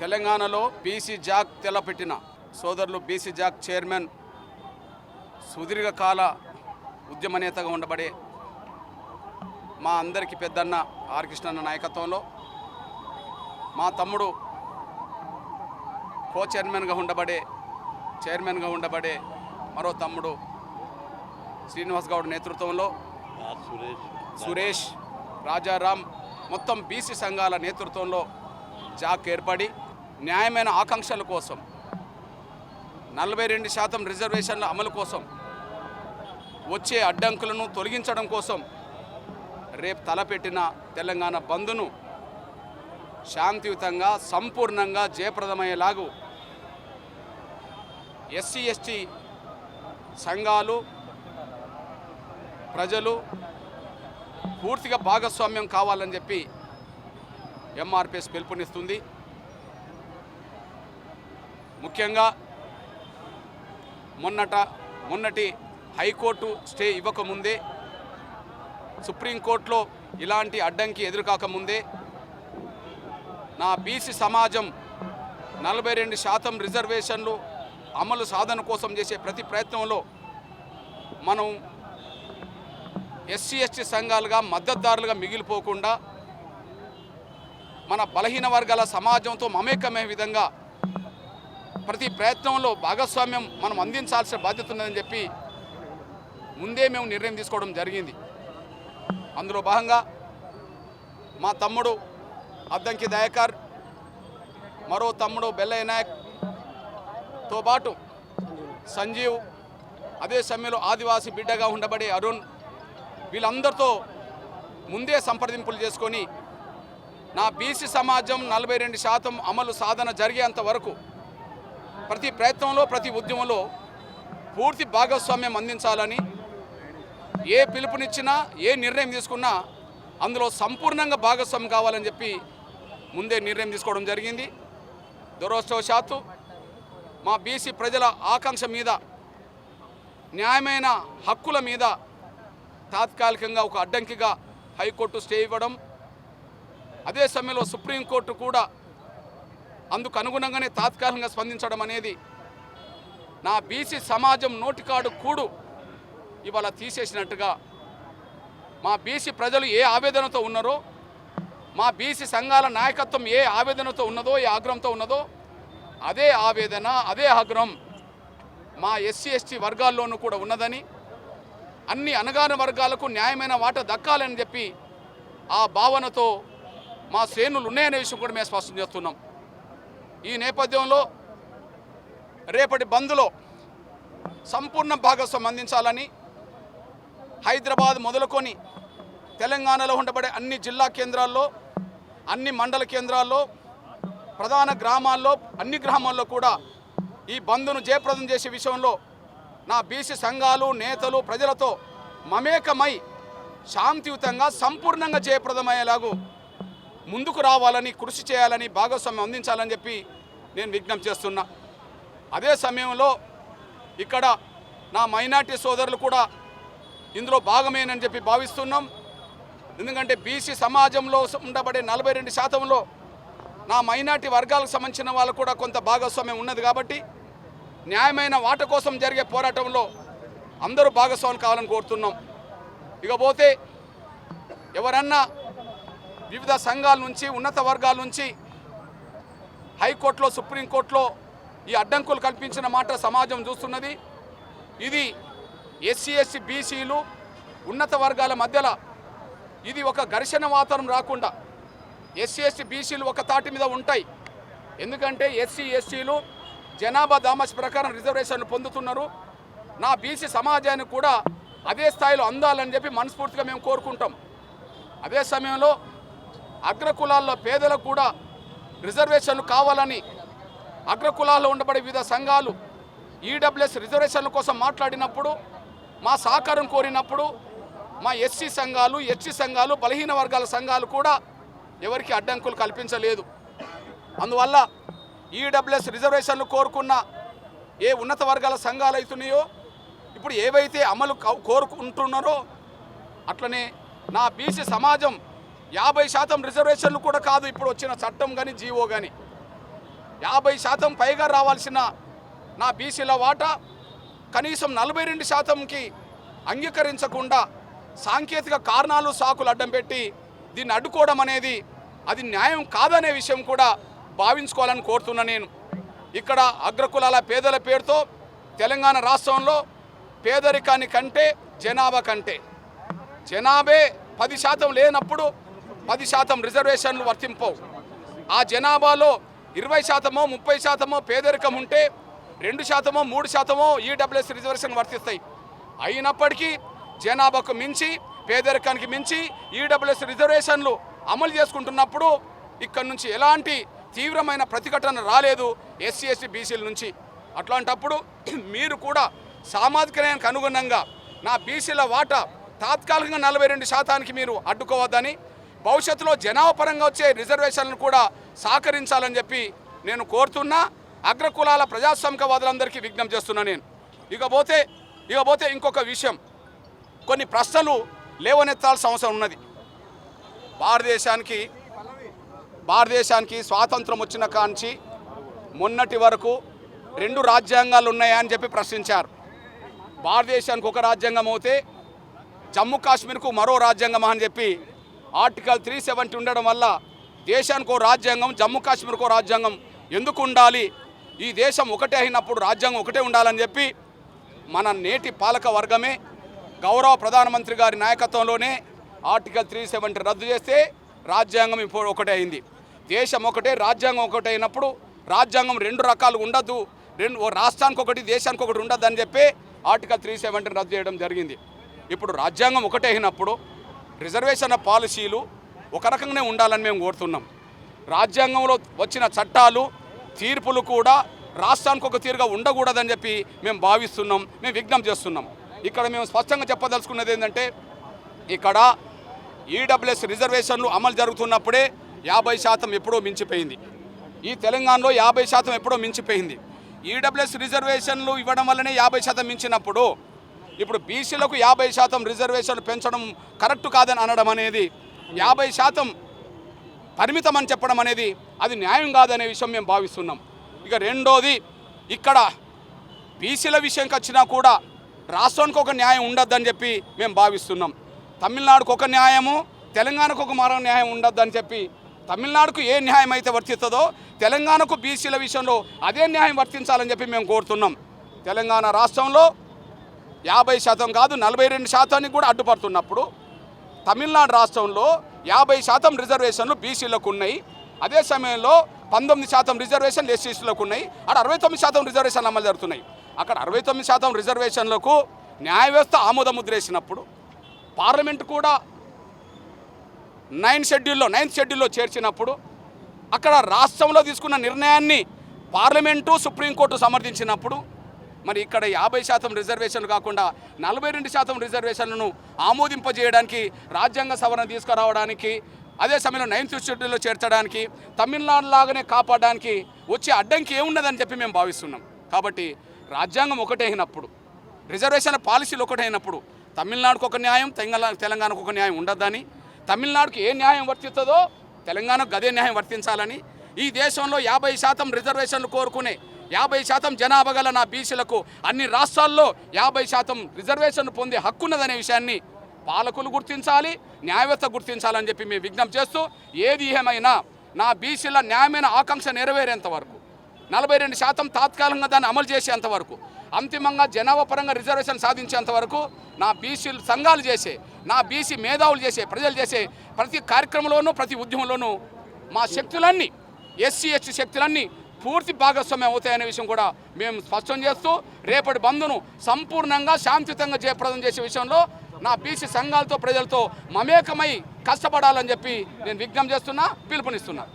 తెలంగాణలో BC Jack తెలపెట్టిన సోదరులు BC Jack chairman సుదీర్ఘకాల ఉద్యమ నేతగా ఉండబడే మా అందరికీ పెద్దన్న ఆర్ కృష్ణన్న నాయకత్వంలో మా తమ్ముడు కో చైర్మన్గా ఉండబడే మరో తమ్ముడు శ్రీనివాస్ గౌడ్ నేతృత్వంలో సురేష్ రాజారాం మొత్తం బీసీ సంఘాల నేతృత్వంలో జాక్ ఏర్పడి న్యాయమైన ఆకాంక్షల కోసం 42% రిజర్వేషన్ల అమలు కోసం వచ్చే అడ్డంకులను తొలగించడం కోసం రేపు తలపెట్టిన తెలంగాణ బంద్ను శాంతియుతంగా సంపూర్ణంగా జయప్రదమయ్యేలాగు ఎస్సీ ఎస్టీ సంఘాలు ప్రజలు పూర్తిగా భాగస్వామ్యం కావాలని చెప్పి ఎంఆర్పిఎస్ పిలుపునిస్తుంది. ముఖ్యంగా మొన్నటి హైకోర్టు స్టే ఇవ్వకముందే సుప్రీంకోర్టులో ఇలాంటి అడ్డంకి ఎదురుకాకముందే నా బీసీ సమాజం 42% రిజర్వేషన్లు అమలు సాధన కోసం చేసే ప్రతి ప్రయత్నంలో మనం ఎస్సీ ఎస్టీ సంఘాలుగా మద్దతుదారులుగా మిగిలిపోకుండా మన బలహీన వర్గాల సమాజంతో మమేకమే విధంగా ప్రతి ప్రయత్నంలో భాగస్వామ్యం మనం అందించాల్సిన బాధ్యత ఉన్నదని చెప్పి ముందే మేము నిర్ణయం తీసుకోవడం జరిగింది. అందులో భాగంగా మా తమ్ముడు అద్దంకి దయాకర్, మరో తమ్ముడు బెల్లయ్య నాయక్తో పాటు సంజీవ్, అదే సమయంలో ఆదివాసీ బిడ్డగా ఉండబడే అరుణ్, వీళ్ళందరితో ముందే సంప్రదింపులు చేసుకొని నా బీసీ సమాజం 42% అమలు సాధన జరిగేంత వరకు ప్రతి ప్రయత్నంలో ప్రతి ఉద్యమంలో పూర్తి భాగస్వామ్యం అందించాలని ఏ పిలుపునిచ్చినా ఏ నిర్ణయం తీసుకున్నా అందులో సంపూర్ణంగా భాగస్వామ్యం కావాలని చెప్పి ముందే నిర్ణయం తీసుకోవడం జరిగింది. దురదృష్టవశాత్తు మా బీసీ ప్రజల ఆకాంక్ష మీద, న్యాయమైన హక్కుల మీద తాత్కాలికంగా ఒక అడ్డంకిగా హైకోర్టు స్టే ఇవ్వడం, అదే సమయంలో సుప్రీంకోర్టు కూడా అందుకు అనుగుణంగానే తాత్కాలికంగా స్పందించడం అనేది నా బీసీ సమాజం నోటికాడు కూడు ఇవాళ తీసేసినట్టుగా, మా బీసీ ప్రజలు ఏ ఆవేదనతో ఉన్నారో, మా బీసీ సంఘాల నాయకత్వం ఏ ఆవేదనతో ఉన్నదో, ఏ ఆగ్రహంతో ఉన్నదో అదే ఆవేదన, అదే ఆగ్రహం మా ఎస్సీ ఎస్టీ వర్గాల్లోనూ కూడా ఉన్నదని, అన్ని అణగారిన వర్గాలకు న్యాయమైన వాటా దక్కాలని చెప్పి ఆ భావనతో మా శ్రేణులు ఉన్నాయనే విషయం కూడా మేము స్పష్టం చేస్తున్నాం. ఈ నేపథ్యంలో రేపటి బంద్లో సంపూర్ణ భాగస్వామ్యం అందించాలని హైదరాబాద్ మొదలుకొని తెలంగాణలో ఉండబడే అన్ని జిల్లా కేంద్రాల్లో, అన్ని మండల కేంద్రాల్లో, ప్రధాన గ్రామాల్లో, అన్ని గ్రామాల్లో కూడా ఈ బంద్ను జయప్రదం చేసే విషయంలో నా బీసీ సంఘాలు, నేతలు, ప్రజలతో మమేకమై శాంతియుతంగా సంపూర్ణంగా జయప్రదమయ్యేలాగూ ముందుకు రావాలని, కృషి చేయాలని, భాగస్వామ్యం అందించాలని చెప్పి నేను విజ్ఞప్తి చేస్తున్నా. అదే సమయంలో ఇక్కడ నా మైనార్టీ సోదరులు కూడా ఇందులో భాగమేనని చెప్పి భావిస్తున్నాం. ఎందుకంటే బీసీ సమాజంలో ఉండబడే 42%లో నా మైనార్టీ వర్గాలకు సంబంధించిన వాళ్ళు కూడా కొంత భాగస్వామ్యం ఉన్నది కాబట్టి న్యాయమైన వాట కోసం జరిగే పోరాటంలో అందరూ భాగస్వాములు కావాలని కోరుతున్నాం. ఇకపోతే ఎవరన్నా వివిధ సంఘాల నుంచి, ఉన్నత వర్గాల నుంచి హైకోర్టులో, సుప్రీంకోర్టులో ఈ అడ్డంకులు కల్పించిన మాట సమాజం చూస్తున్నది. ఇది ఎస్సీ ఎస్టీ బీసీలు, ఉన్నత వర్గాల మధ్యలో ఇది ఒక ఘర్షణ వాతావరణం రాకుండా ఎస్సీ ఎస్టీ బీసీలు ఒక తాటి మీద ఉంటాయి. ఎందుకంటే ఎస్సీ ఎస్టీలు జనాభా దామాష ప్రకారం రిజర్వేషన్లు పొందుతున్నారు. నా బీసీ సమాజానికి కూడా అదే స్థాయిలో అందాలని చెప్పి మనస్ఫూర్తిగా మేము కోరుకుంటాం. అదే సమయంలో అగ్రకులాల్లో పేదలకు కూడా రిజర్వేషన్లు కావాలని అగ్రకులాల్లో ఉండబడే వివిధ సంఘాలు ఈడబ్ల్యూఎస్ రిజర్వేషన్ల కోసం మాట్లాడినప్పుడు, మా సహకారం కోరినప్పుడు మా ఎస్సీ సంఘాలు, ఎస్టీ సంఘాలు, బలహీన వర్గాల సంఘాలు కూడా ఎవరికి అడ్డంకులు కల్పించలేదు. అందువల్ల ఈడబ్ల్యూఎస్ రిజర్వేషన్లు కోరుకున్న ఏ ఉన్నత వర్గాల సంఘాలు అవుతున్నాయో, ఇప్పుడు ఏవైతే అమలు కోరుకుంటున్నారో అట్లనే నా బీసీ సమాజం 50% రిజర్వేషన్లు కూడా కాదు ఇప్పుడు వచ్చిన చట్టం కానీ జీవో కానీ 50% పైగా రావాల్సిన నా బీసీల వాటా కనీసం 42%కి అంగీకరించకుండా సాంకేతిక కారణాలు సాకులు అడ్డం పెట్టి దీన్ని అడ్డుకోవడం అనేది అది న్యాయం కాదనే విషయం కూడా భావించుకోవాలని కోరుతున్నా నేను. ఇక్కడ అగ్రకులాల పేదల పేరుతో తెలంగాణ రాష్ట్రంలో పేదరికాన్ని కంటే జనాభా కంటే జనాభే 10% లేనప్పుడు 10% రిజర్వేషన్లు వర్తింపవు. ఆ జనాభాలో 20%, 30% పేదరికం ఉంటే 2%, 3% ఈడబ్ల్యూఎస్ రిజర్వేషన్ వర్తిస్తాయి. అయినప్పటికీ జనాభాకు మించి పేదరికానికి మించి ఈడబ్ల్యూఎస్ రిజర్వేషన్లు అమలు చేసుకుంటున్నప్పుడు ఇక్కడ నుంచి ఎలాంటి తీవ్రమైన ప్రతిఘటన రాలేదు ఎస్సీ ఎస్టీ బీసీల నుంచి. అట్లాంటప్పుడు మీరు కూడా సామాజిక న్యాయానికి అనుగుణంగా నా బీసీల వాటా తాత్కాలికంగా 42%కి మీరు అడ్డుకోవద్దని, భవిష్యత్తులో జనాభా పరంగా వచ్చే రిజర్వేషన్లను కూడా సహకరించాలని చెప్పి నేను కోరుతున్నా. అగ్రకులాల ప్రజాస్వామికవాదులందరికీ విజ్ఞప్తి చేస్తున్నా నేను. ఇకపోతే ఇంకొక విషయం, కొన్ని ప్రశ్నలు లేవనెత్తాల్సిన అవసరం ఉన్నది. భారతదేశానికి స్వాతంత్రం వచ్చిన కాంచి మొన్నటి వరకు 2 రాజ్యాంగాలు ఉన్నాయా అని చెప్పి ప్రశ్నించారు. భారతదేశానికి ఒక రాజ్యాంగం అయితే జమ్మూ కాశ్మీర్కు మరో రాజ్యాంగం అని చెప్పి ఆర్టికల్ 370 ఉండడం వల్ల దేశానికి ఒక రాజ్యాంగం, జమ్మూ కాశ్మీర్కు ఒక రాజ్యాంగం ఎందుకు ఉండాలి, ఈ దేశం ఒకటే అయినప్పుడు రాజ్యాంగం ఒకటే ఉండాలని చెప్పి మన నేటి పాలక వర్గమే గౌరవ ప్రధానమంత్రి గారి నాయకత్వంలోనే ఆర్టికల్ 370 రద్దు చేస్తే రాజ్యాంగం ఇప్పుడు ఒకటే అయింది. దేశం ఒకటే, రాజ్యాంగం ఒకటే అయినప్పుడు రాజ్యాంగం 2 రకాలు ఉండద్దు, రాష్ట్రానికి ఒకటి దేశానికి ఒకటి ఉండద్దు అని చెప్పి ఆర్టికల్ 370 రద్దు చేయడం జరిగింది. ఇప్పుడు రాజ్యాంగం ఒకటే అయినప్పుడు రిజర్వేషన్ పాలసీలు ఒక రకంగానే ఉండాలని మేము కోరుతున్నాం. రాజ్యాంగంలో వచ్చిన చట్టాలు తీర్పులు కూడా రాష్ట్రానికి ఒక తీరుగా ఉండకూడదని చెప్పి మేము భావిస్తున్నాం, మేము విజ్ఞప్తి చేస్తున్నాం. ఇక్కడ మేము స్పష్టంగా చెప్పదలుచుకున్నది ఏంటంటే, ఇక్కడ ఈడబ్ల్యూఎస్ రిజర్వేషన్లు అమలు జరుగుతున్నప్పుడే 50% ఎప్పుడో మించిపోయింది. ఈ తెలంగాణలో 50% ఎప్పుడో మించిపోయింది. ఈడబ్ల్యూఎస్ రిజర్వేషన్లు ఇవ్వడం వల్లనే 50% మించినప్పుడు ఇప్పుడు బీసీలకు 50% రిజర్వేషన్లు పెంచడం కరెక్ట్ కాదని అనడం అనేది, 50% పరిమితం అని చెప్పడం అనేది అది న్యాయం కాదనే విషయం మేము భావిస్తున్నాం. ఇక రెండోది, ఇక్కడ బీసీల విషయంకి వచ్చినా కూడా రాష్ట్రానికి ఒక న్యాయం ఉండద్దని చెప్పి మేము భావిస్తున్నాం. తమిళనాడుకు ఒక న్యాయము, తెలంగాణకు ఒక మరో న్యాయం ఉండద్దని చెప్పి, తమిళనాడుకు ఏ న్యాయం అయితే వర్తిస్తుందో తెలంగాణకు బీసీల విషయంలో అదే న్యాయం వర్తించాలని చెప్పి మేము కోరుతున్నాం. తెలంగాణ రాష్ట్రంలో 50% కాదు 42%కి కూడా అడ్డుపడుతున్నప్పుడు తమిళనాడు రాష్ట్రంలో 50% రిజర్వేషన్లు బీసీలకు ఉన్నాయి. అదే సమయంలో 19% రిజర్వేషన్లు ఎస్సీలకు ఉన్నాయి. అక్కడ 69% రిజర్వేషన్లు అమలు జరుగుతున్నాయి. అక్కడ 69% రిజర్వేషన్లకు న్యాయ వ్యవస్థ ఆమోద ముద్ర వేసినప్పుడు పార్లమెంటు కూడా 9th షెడ్యూల్లో చేర్చినప్పుడు అక్కడ రాష్ట్రంలో తీసుకున్న నిర్ణయాన్ని పార్లమెంటు సుప్రీంకోర్టు సమర్థించినప్పుడు మరి ఇక్కడ 50% రిజర్వేషన్లు కాకుండా 42% రిజర్వేషన్లను ఆమోదింపజేయడానికి, రాజ్యాంగ సవరణ తీసుకురావడానికి, అదే సమయంలో 9th షెడ్యూల్లో చేర్చడానికి, తమిళనాడు లాగానే కాపాడడానికి వచ్చే అడ్డంకి ఏమున్నదని చెప్పి మేము భావిస్తున్నాం. కాబట్టి రాజ్యాంగం ఒకటే అయినప్పుడు, రిజర్వేషన్ పాలసీలు ఒకటే అయినప్పుడు తమిళనాడుకు ఒక న్యాయం, తెలంగాణకు ఒక న్యాయం ఉండద్దని, తమిళనాడుకు ఏ న్యాయం వర్తిస్తుందో తెలంగాణకు అదే న్యాయం వర్తించాలని, ఈ దేశంలో 50% రిజర్వేషన్లు కోరుకునే 50% జనాభా గల నా బీసీలకు అన్ని రాష్ట్రాల్లో 50% రిజర్వేషన్లు పొందే హక్కున్నదనే విషయాన్ని పాలకులు గుర్తించాలి, న్యాయవ్యవస్థ గుర్తించాలని చెప్పి మేము విజ్ఞప్తి చేస్తూ, ఏది ఏమైనా నా బీసీల న్యాయమైన ఆకాంక్ష నెరవేరేంత వరకు, 42% తాత్కాలికంగా దాన్ని అమలు చేసేంత వరకు, అంతిమంగా జనాభా పరంగా రిజర్వేషన్ సాధించేంత వరకు నా బీసీ సంఘాలు చేసే, నా బీసీ మేధావులు చేసే, ప్రజలు చేసే ప్రతి కార్యక్రమంలోనూ, ప్రతి ఉద్యమంలోనూ మా శక్తులన్నీ, ఎస్సీ ఎస్టీ శక్తులన్నీ పూర్తి భాగస్వామ్యం అవుతాయనే విషయం కూడా మేము స్పష్టం చేస్తూ, రేపటి బంద్ను సంపూర్ణంగా శాంతియుతంగా జయప్రదం చేసే విషయంలో నా బీసీ సంఘాలతో, ప్రజలతో మమేకమై కష్టపడాలని చెప్పి నేను విజ్ఞప్తి చేస్తున్నా, పిలుపునిస్తున్నా.